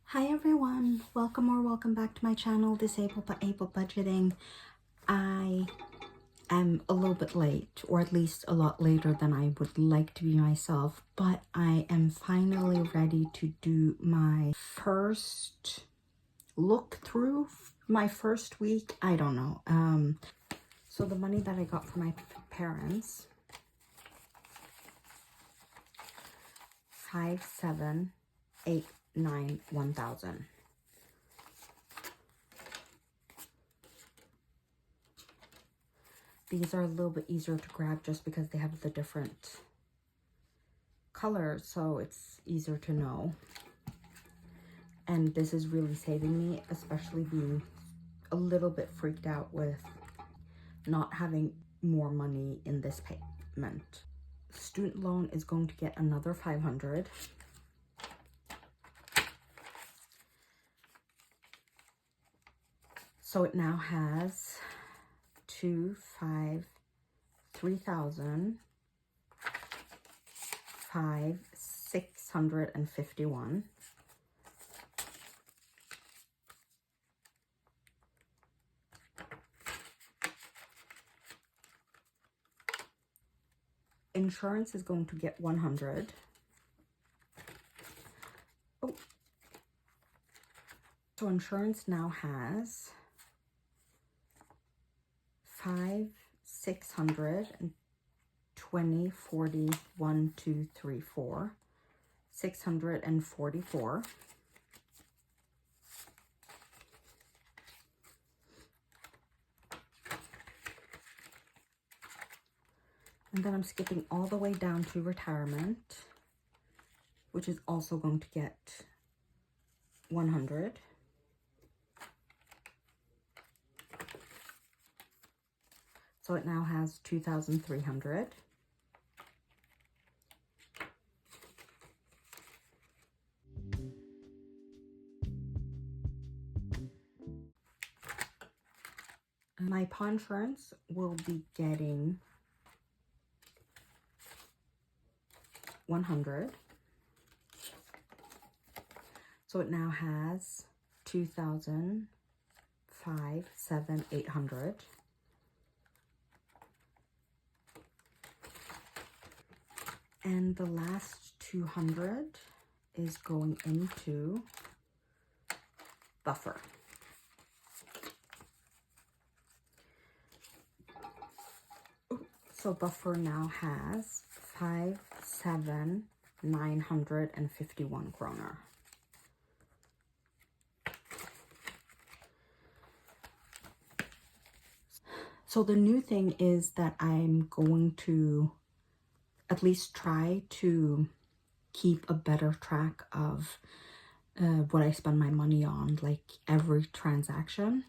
Hi everyone, welcome back to my channel, Disabled but Able Budgeting. I am a little bit late, or at least a lot later than I would like to be myself, but I am finally ready to do my first look through, my first week, I don't know. So the money that I got from my parents, 5, 7, 8, 9, 1,000. These are a little bit easier to grab just because they have the different colors, so it's easier to know. And this is really saving me, especially being a little bit freaked out with not having more money in this payment. Student loan is going to get another 500. So it now has 2, 5, 3,000, 5, 651. Insurance is going to get 100. Oh. So insurance now has 5, 600, and 20, 40, 1, 2, 3, 4, 644. And then I'm skipping all the way down to retirement, which is also going to get 100. So it now has 2,300. My pawn insurance will be getting 100. So it now has 2,000, 5, 7, 800. And the last 200 is going into buffer. So buffer now has 5, 7, 951 kroner. So the new thing is that I'm going to at least try to keep a better track of what I spend my money on, like every transaction.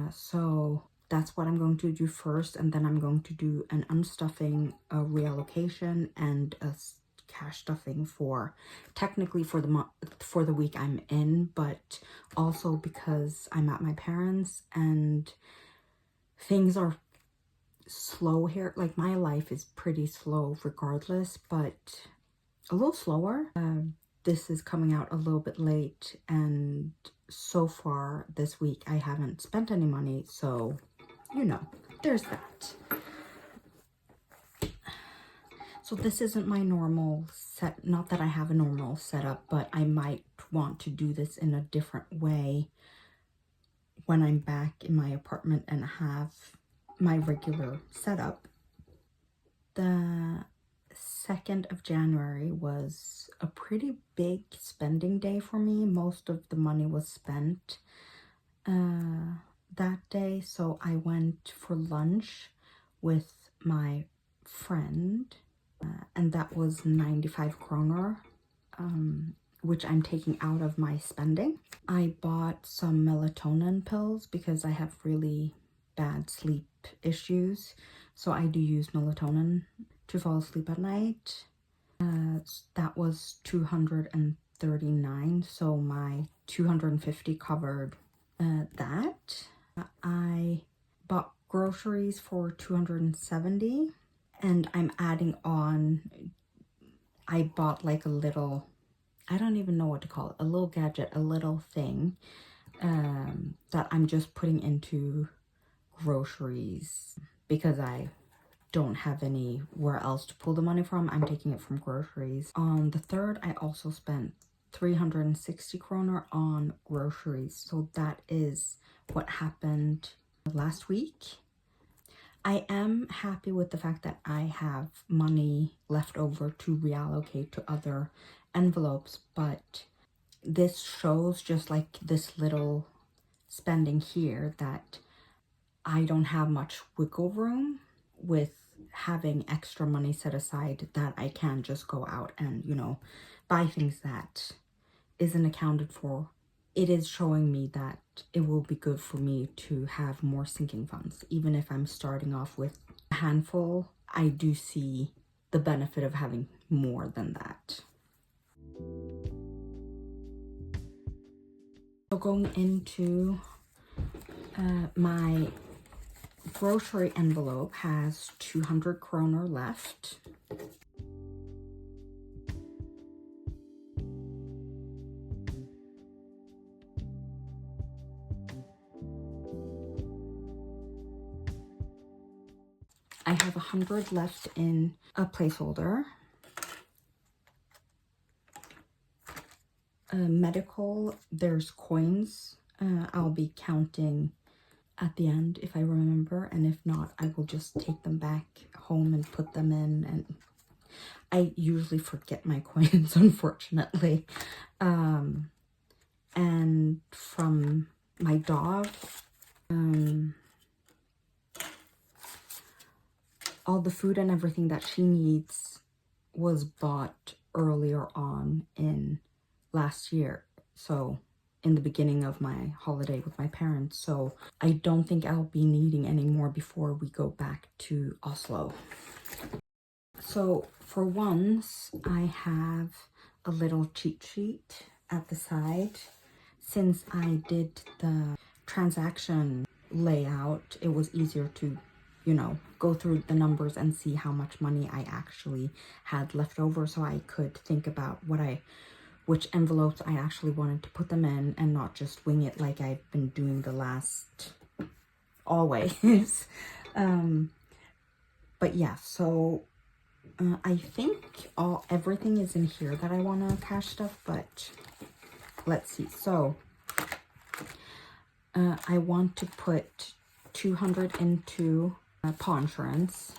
So that's what I'm going to do first, and then I'm going to do an unstuffing, a reallocation, and a cash stuffing for technically for the week I'm in, but also because I'm at my parents and things are slow here. Like my life is pretty slow regardless, but a little slower. This is coming out a little bit late, and so far this week I haven't spent any money, so you know, there's that. So this isn't my normal set, not that I have a normal setup, but I might want to do this in a different way when I'm back in my apartment and have my regular setup. The 2nd of January was a pretty big spending day for me. Most of the money was spent that day, so I went for lunch with my friend, and that was 95 kroner, which I'm taking out of my spending. I bought some melatonin pills because I have really bad sleep issues, so I do use melatonin to fall asleep at night. That was 239, so my 250 covered that. I bought groceries for 270, and I'm adding on, I bought like a little I don't even know what to call it, a little gadget, a little thing that I'm just putting into groceries because I don't have anywhere else to pull the money from. I'm taking it from groceries. On the 3rd, I also spent 360 kroner on groceries. So that is what happened last week. I am happy with the fact that I have money left over to reallocate to other envelopes, but this shows just like this little spending here that I don't have much wiggle room with having extra money set aside that I can just go out and, you know, buy things that isn't accounted for. It is showing me that it will be good for me to have more sinking funds. Even if I'm starting off with a handful, I do see the benefit of having more than that. So going into my grocery envelope has 200 kroner left. I have 100 left in a placeholder. Medical, there's coins. I'll be counting at the end if I remember, and if not, I will just take them back home and put them in. And I usually forget my coins, unfortunately. And from my dog, all the food and everything that she needs was bought earlier on in last year. So in the beginning of my holiday with my parents. So I don't think I'll be needing any more before we go back to Oslo. So for once, I have a little cheat sheet at the side. Since I did the transaction layout, it was easier to, you know, go through the numbers and see how much money I actually had left over, so I could think about which envelopes I actually wanted to put them in and not just wing it like I've been doing the last always. But yeah, so I think everything is in here that I want to cash stuff, but let's see. So I want to put 200 into paw insurance,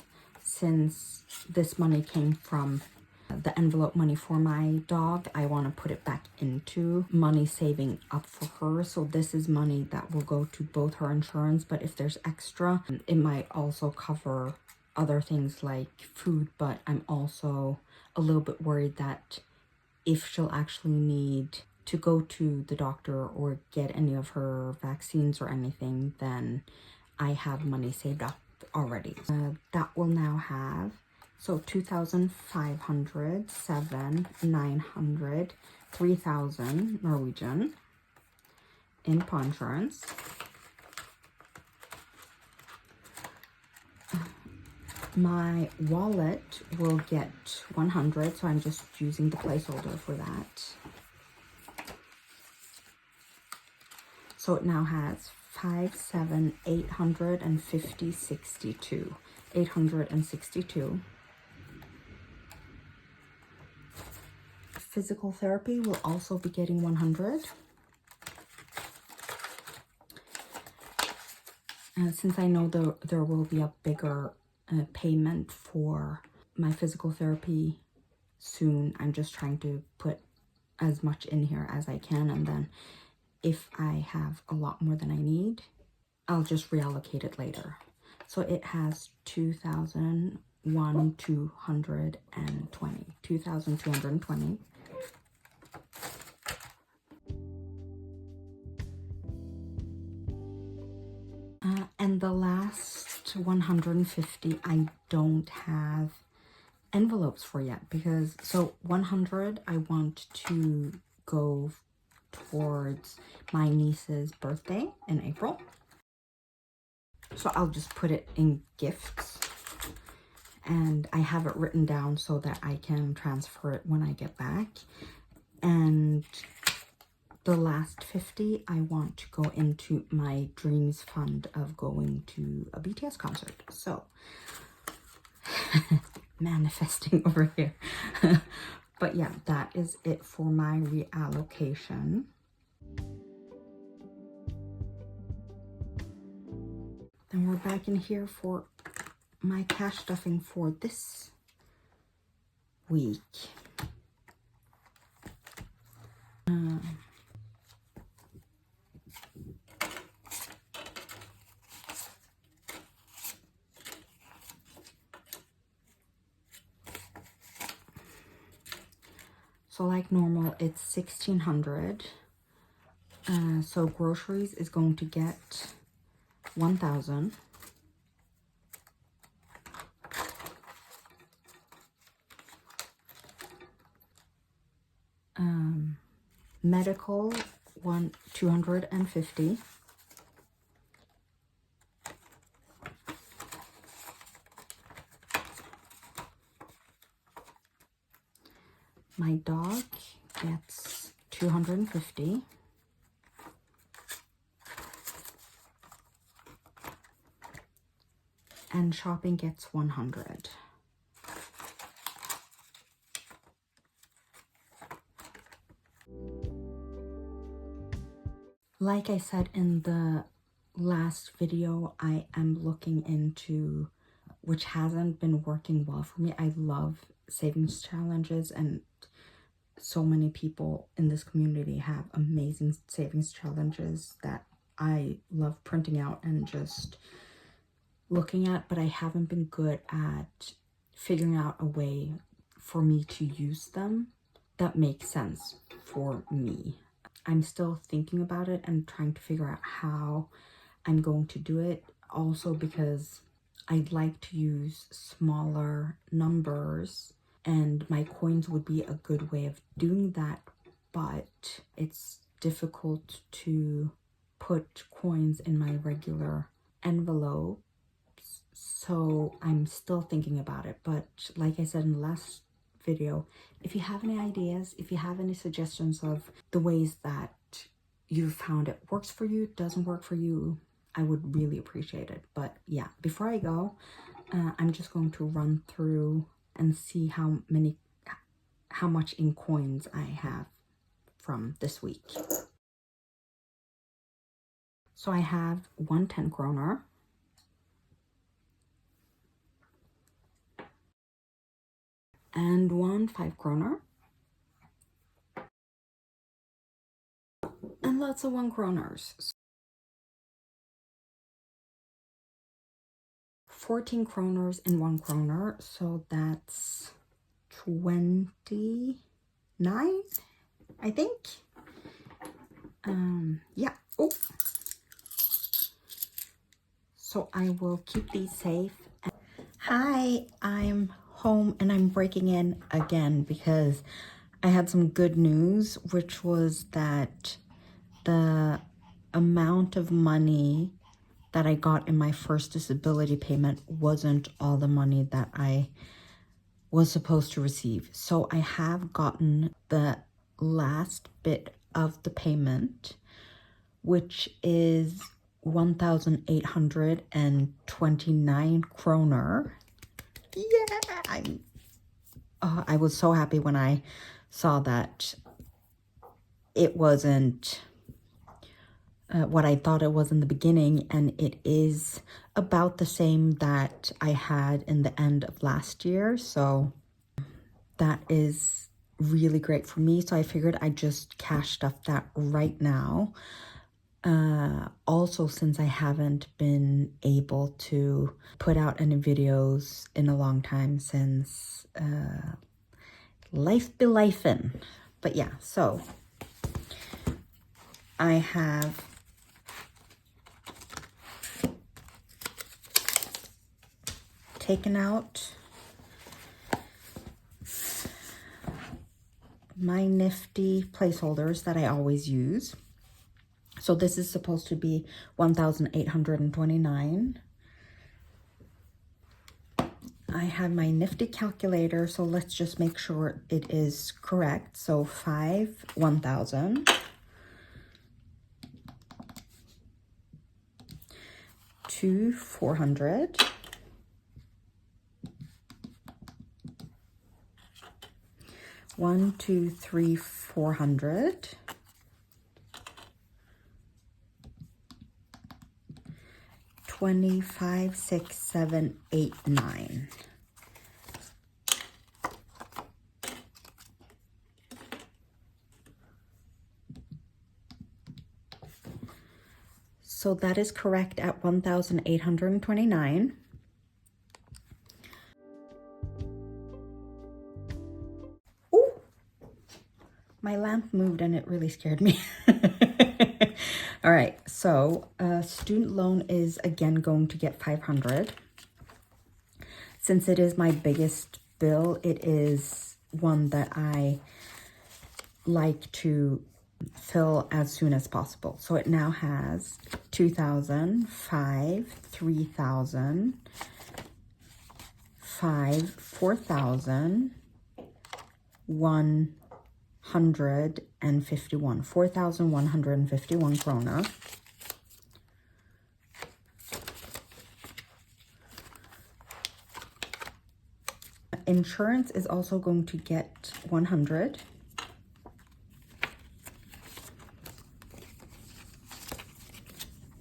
since this money came from the envelope money for my dog. I want to put it back into money saving up for her. So this is money that will go to both her insurance, but if there's extra, it might also cover other things like food. But I'm also a little bit worried that if she'll actually need to go to the doctor or get any of her vaccines or anything, then I have money saved up already. That will now have, so 2,500, 900, 3,000 Norwegian in paw insurance. My wallet will get 100, so I'm just using the placeholder for that. So it now has 5, 7, 850, 62. 862. Physical therapy will also be getting 100. Since I know there will be a bigger payment for my physical therapy soon, I'm just trying to put as much in here as I can, and then if I have a lot more than I need, I'll just reallocate it later. So it has 2,220. 2,220. And the last 150, I don't have envelopes for yet, because so 100 I want to go towards my niece's birthday in April. So I'll just put it in gifts, and I have it written down so that I can transfer it when I get back. And the last 50 I want to go into my dreams fund of going to a BTS concert. So manifesting over here. But yeah, that is it for my reallocation. Then we're back in here for my cash stuffing for this week. So like normal, it's 1,600. So groceries is going to get 1,000. Medical 250. My dog gets 250. And shopping gets 100. Like I said in the last video, I am looking into, which hasn't been working well for me. I love savings challenges, and so many people in this community have amazing savings challenges that I love printing out and just looking at, but I haven't been good at figuring out a way for me to use them that makes sense for me. I'm still thinking about it and trying to figure out how I'm going to do it. Also because I'd like to use smaller numbers, and my coins would be a good way of doing that, but it's difficult to put coins in my regular envelope. So I'm still thinking about it. But like I said in the last video, if you have any ideas, if you have any suggestions of the ways that you found it works for you, doesn't work for you, I would really appreciate it. But yeah, before I go, I'm just going to run through and see how much in coins I have from this week. So I have 1 10 kroner, and 1 5 kroner, and lots of 1 kroners. 14 kroners and 1 kroner, so that's 29, I think. Yeah. Oh. So I will keep these safe. Hi, I'm home and I'm breaking in again because I had some good news, which was that the amount of money that I got in my first disability payment wasn't all the money that I was supposed to receive. So I have gotten the last bit of the payment, which is 1,829 kroner. Yeah, I was so happy when I saw that it wasn't what I thought it was in the beginning, and it is about the same that I had in the end of last year. So that is really great for me. So I figured I'd just cash stuff that right now. Also, since I haven't been able to put out any videos in a long time since life be lifin'. But yeah, so I have taken out my nifty placeholders that I always use. So this is supposed to be 1,829. I have my nifty calculator, so let's just make sure it is correct. So 5 1,000, 2 400, 1 2 3 400, 25 6 7 8 9. So that is correct at 1,829. Ooh, my lamp moved and it really scared me. All right, so student loan is again going to get 500. Since it is my biggest bill, it is one that I like to fill as soon as possible. So it now has 2,000, 5, 3,000, 5, 4,000, 151, 4,151 krona. Insurance is also going to get 100.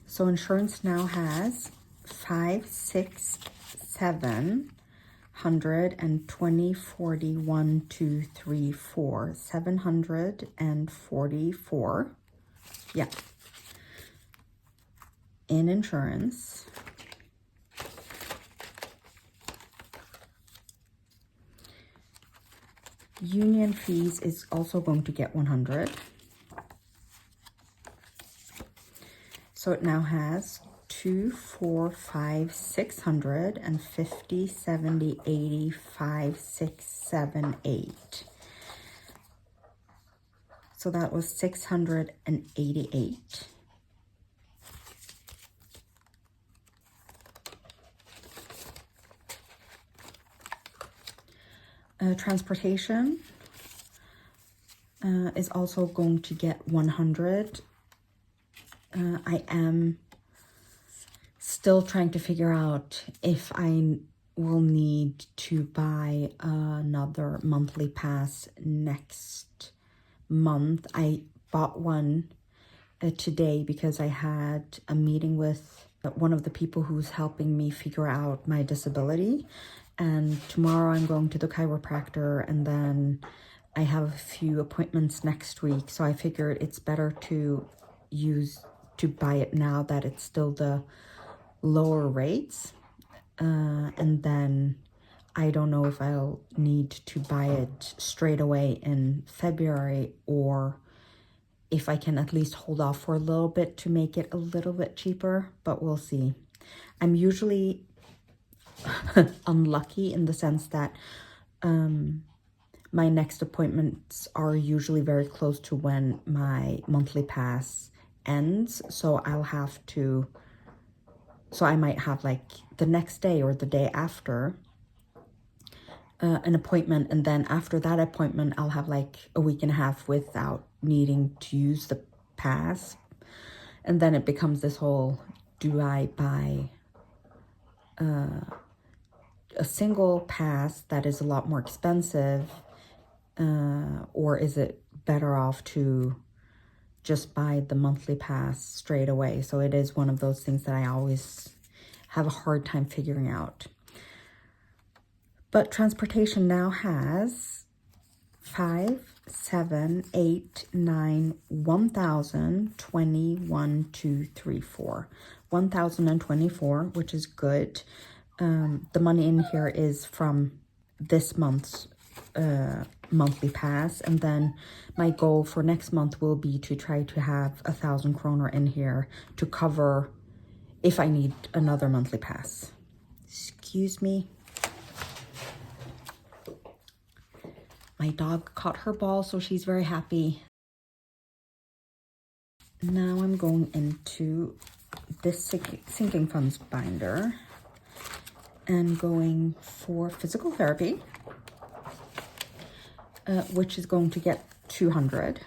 So insurance now has 5, 6, 7, 120, 40, 1, 2, 3, 4, 744. Yeah. In insurance. Union fees is also going to get 100. So it now has 2, 4, 5, 650, 70, 80, 5, 6, 7, 8. So that was 688. Transportation is also going to get 100. I am still trying to figure out if I will need to buy another monthly pass next month. I bought one today because I had a meeting with one of the people who's helping me figure out my disability. And tomorrow I'm going to the chiropractor, and then I have a few appointments next week. So I figured it's better to buy it now that it's still the lower rates. And then I don't know if I'll need to buy it straight away in February, or if I can at least hold off for a little bit to make it a little bit cheaper, but we'll see. I'm usually unlucky in the sense that my next appointments are usually very close to when my monthly pass ends. So I might have like the next day or the day after an appointment, and then after that appointment I'll have like a week and a half without needing to use the pass. And then it becomes this whole, do I buy a single pass that is a lot more expensive, or is it better off to just buy the monthly pass straight away? So it is one of those things that I always have a hard time figuring out. But transportation now has 5, 7, 8, 9, 1,000, 20, 1, 2, 3, 4. 1,024, which is good. The money in here is from this month's monthly pass, and then my goal for next month will be to try to have 1,000 kroner in here to cover if I need another monthly pass. Excuse me. My dog caught her ball, so she's very happy. Now I'm going into this sinking funds binder. and going for physical therapy, which is going to get 200.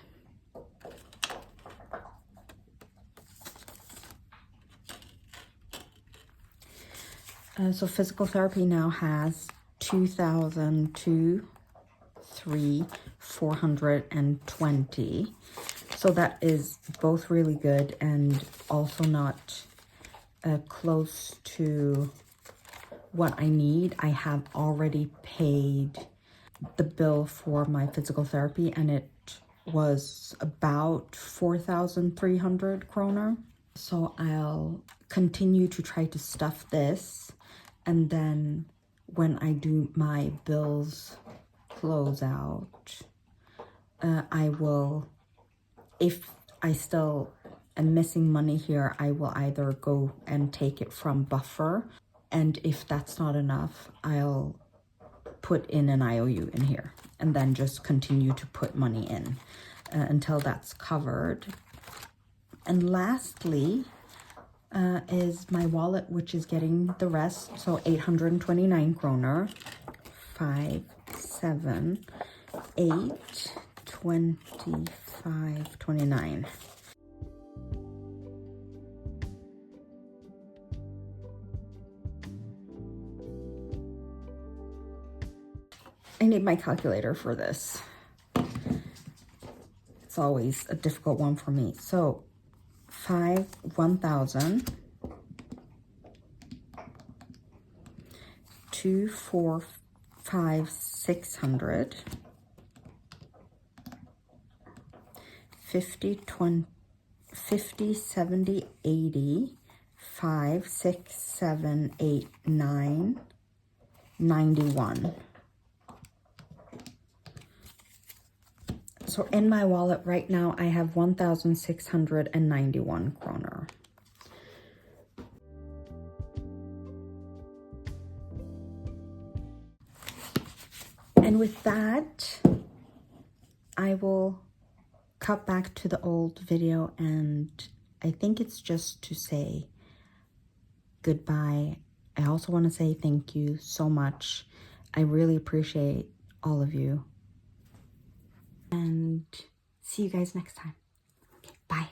So physical therapy now has 2,002, 3, 420. So that is both really good and also not close to what I need. I have already paid the bill for my physical therapy and it was about 4,300 kroner. So I'll continue to try to stuff this, and then when I do my bills close out, I will, if I still am missing money here, I will either go and take it from buffer, and if that's not enough, I'll put in an IOU in here and then just continue to put money in until that's covered. And lastly is my wallet, which is getting the rest. So 829 kroner, 5, 7, 8, 25, 29. I need my calculator for this. It's always a difficult one for me. So 1,000, 2, 4, 5, 600, 50, 20, 50, 70, 80, 5, 6, 7, 8, 9, 91. So in my wallet right now, I have 1,691 kroner. And with that, I will cut back to the old video, and I think it's just to say goodbye. I also want to say thank you so much. I really appreciate all of you. And see you guys next time. Okay, bye.